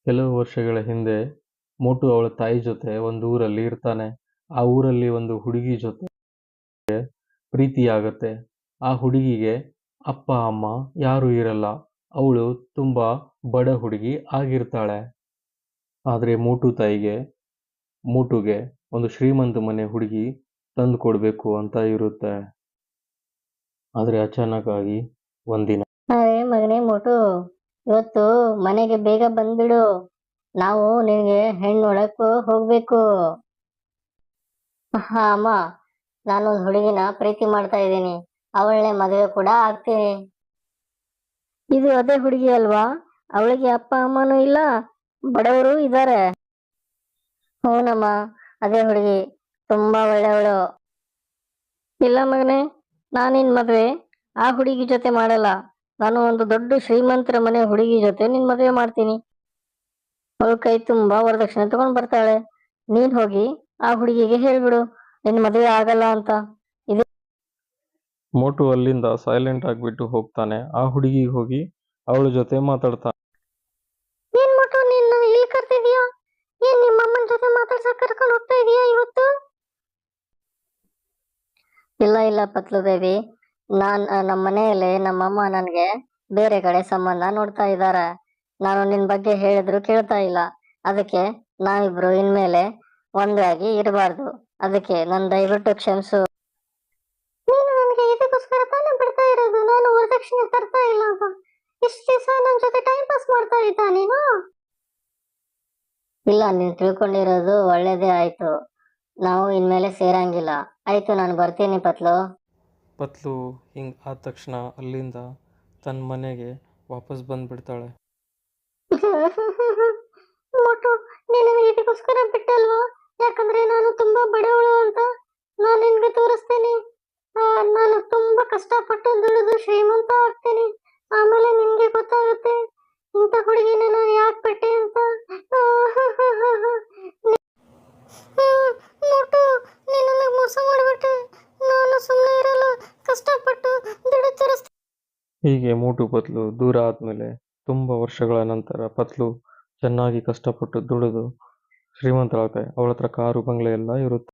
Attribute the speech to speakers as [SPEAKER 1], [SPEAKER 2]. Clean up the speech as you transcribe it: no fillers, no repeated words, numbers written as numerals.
[SPEAKER 1] ಕೆಲವು ವರ್ಷಗಳ ಹಿಂದೆ ಮೋಟು ಅವಳ ತಾಯಿ ಜೊತೆ ಒಂದು ಊರಲ್ಲಿ ಇರ್ತಾನೆ. ಆ ಊರಲ್ಲಿ ಒಂದು ಹುಡುಗಿ ಜೊತೆ ಪ್ರೀತಿಯಾಗತ್ತೆ. ಆ ಹುಡುಗಿಗೆ ಅಪ್ಪ ಅಮ್ಮ ಯಾರೂ ಇರಲ್ಲ. ಅವಳು ತುಂಬಾ ಬಡ ಹುಡುಗಿ ಆಗಿರ್ತಾಳೆ. ಆದ್ರೆ ಮೋಟುಗೆ ಒಂದು ಶ್ರೀಮಂತ ಮನೆ ಹುಡುಗಿ ತಂದು ಕೊಡ್ಬೇಕು ಅಂತ ಇರುತ್ತೆ. ಆದ್ರೆ ಅಚಾನಕ್ ಆಗಿ ಒಂದಿನ
[SPEAKER 2] ಅರೆ ಮಗನೇ ಮೋಟು, ಇವತ್ತು ಮನೆಗೆ ಬೇಗ ಬಂದ್ಬಿಡು. ನಾವು ನಿನಗೆ ಹೆಣ್ಣು ನೋಡಕ್ ಹೋಗ್ಬೇಕು. ಹಾ ಅಮ್ಮ, ನಾನೊಂದು ಹುಡುಗಿನ ಪ್ರೀತಿ ಮಾಡ್ತಾ ಇದ್ದೀನಿ. ಅವಳನ್ನೇ ಮದುವೆ ಕೂಡ ಆಗ್ತೀನಿ. ಇದು ಅದೇ ಹುಡುಗಿ ಅಲ್ವಾ? ಅವಳಿಗೆ ಅಪ್ಪ ಅಮ್ಮನೂ ಇಲ್ಲ, ಬಡವರು ಇದ್ದಾರೆ. ಹೂನಮ್ಮ, ಅದೇ ಹುಡುಗಿ. ತುಂಬಾ ಒಳ್ಳೆಯವಳು. ಇಲ್ಲ ಮಗನೇ, ನಾನಿನ್ ಮದುವೆ ಆ ಹುಡುಗಿ ಜೊತೆ ಮಾಡಲ್ಲ. ನಾನು ಒಂದು ದೊಡ್ಡ ಶ್ರೀಮಂತರ ಮನೆ ಹುಡುಗಿ ಜೊತೆ ನಿನ್ ಮದುವೆ ಮಾಡ್ತೀನಿ. ಅವಳು ಕೈ ತುಂಬಾ ವರದಕ್ಷಿಣೆ ತಗೊಂಡ್ ಬರ್ತಾಳೆ. ನೀನ್ ಹೋಗಿ ಆ ಹುಡುಗಿಗೆ ಹೇಳ್ಬಿಡು ನಿನ್ ಮದುವೆ ಆಗಲ್ಲ ಅಂತ.
[SPEAKER 1] ಮೋಟು ಅಲ್ಲಿಂದ ಸೈಲೆಂಟ್ ಆಗ್ಬಿಟ್ಟು ಹೋಗ್ತಾನೆ. ಆ ಹುಡುಗಿ ಹೋಗಿ ಅವಳ ಜೊತೆ ಮಾತಾಡ್ತಾನೆ.
[SPEAKER 2] ಏನ್ ಮೋಟು, ನೀನ್ ಇಲ್ಲಿ ಕರ್ತಿದ್ಯಾ? ಏನ್ ನಿಮ್ಮ ಅಮ್ಮನ ಜೊತೆ ಮಾತಾಡ್ಸಕ್ ಕರ್ಕೊಂಡು ಹೋಗ್ತಾ ಇದೀಯಾ ಇವತ್ತು? ಇಲ್ಲ ಪತ್ಲು ಬೇಬಿ, ನಮ್ಮ ಮನೆಯಲ್ಲಿ ನಮ್ಮಮ್ಮ ನನ್ಗೆ ಬೇರೆ ಕಡೆ ಸಂಬಂಧ ನೋಡ್ತಾ ಇದ್ದಾರೆ. ನಾನು ನಿನ್ ಬಗ್ಗೆ ಹೇಳಿದ್ರು ಕೇಳ್ತಾ ಇಲ್ಲ. ಅದಕ್ಕೆ ನಾವಿಬ್ರು ಇನ್ಮೇಲೆ ಒಂದಾಗಿ ಇರಬಾರ್ದು. ಅದಕ್ಕೆ ನನ್ ದಯವಿಟ್ಟು ಕ್ಷಮಿಸು. ನೀನು ನನಗೆ ಇದಕ್ಕೋಸ್ಕರ ತಾನೇ ಬಿಡ್ತಾ ಇರೋದು. ನಾನು ವರದಕ್ಷಿಣೆ ತರ್ತಾ ಇಲ್ಲ ಅಂತ. ಇಷ್ಟು ದಿವಸ ನನ್ನ ಜೊತೆ ಟೈಮ್ ಪಾಸ್ ಮಾಡ್ತಾ ಇದ್ದ ನೀನು? ಇಲ್ಲ, ನೀನು ತಿಳ್ಕೊಂಡಿರೋದು ಒಳ್ಳೇದೇ ಆಯ್ತು. ನಾವು ಇನ್ಮೇಲೆ ಸೇರಂಗಿಲ್ಲ. ಆಯ್ತು, ನಾನು ಬರ್ತೀನಿ
[SPEAKER 1] ಪತ್ಲು ಹಿಂಗ್ ಆದ ತಕ್ಷಣ ಅಲ್ಲಿಂದ ತನ್ನ ಮನೆಗೆ ವಾಪಸ್ ಬಂದ್ಬಿಡ್ತಾಳೆ.
[SPEAKER 2] ಮೋಟು, ನೀನು ಇದಕ್ಕೋಸ್ಕರ ಬಿಟ್ಟಲ್ವಾ? ಯಾಕಂದ್ರೆ ನಾನು ತುಂಬಾ ಬಡವಳು ಅಂತ ನಾನು ನಿನ್ಗೆ ತೋರಿಸ್ತೇನೆ. ನಾನು ತುಂಬಾ ಕಷ್ಟಪಟ್ಟು ದುಡಿದು ಶ್ರೀಮಂತ ಆಗ್ತೇನೆ. ಆಮೇಲೆ ನಿನ್ಗೆ ಗೊತ್ತಾಗುತ್ತೆ ಇಂಥ ಹುಡುಗಿನ ನಾನು ಯಾಕೆ ಬಿಟ್ಟೆ ಅಂತ. ಮೋಟು, ನೀನು ನನಗೆ ಮೋಸ ಮಾಡಿಬಿಟ್ಟೆ. ನಾನು ಸುಮ್ಮನೆ ಇರಲ್ಲ, ಕಷ್ಟಪಟ್ಟು ದುಡ್ಡು ತೋರಿಸ್ತೀನಿ.
[SPEAKER 1] ಹೀಗೆ ಮೋಟು ಪತ್ಲು ದೂರ ಆದ್ಮೇಲೆ ತುಂಬಾ ವರ್ಷಗಳ ನಂತರ ಪತ್ಲು ಚೆನ್ನಾಗಿ ಕಷ್ಟಪಟ್ಟು ದುಡಿದು ಶ್ರೀಮಂತಳಾಗ್ತಾಳೆ. ಅವಳ ಹತ್ರ ಕಾರು ಬಂಗ್ಲೆ ಎಲ್ಲ ಇರುತ್ತೆ.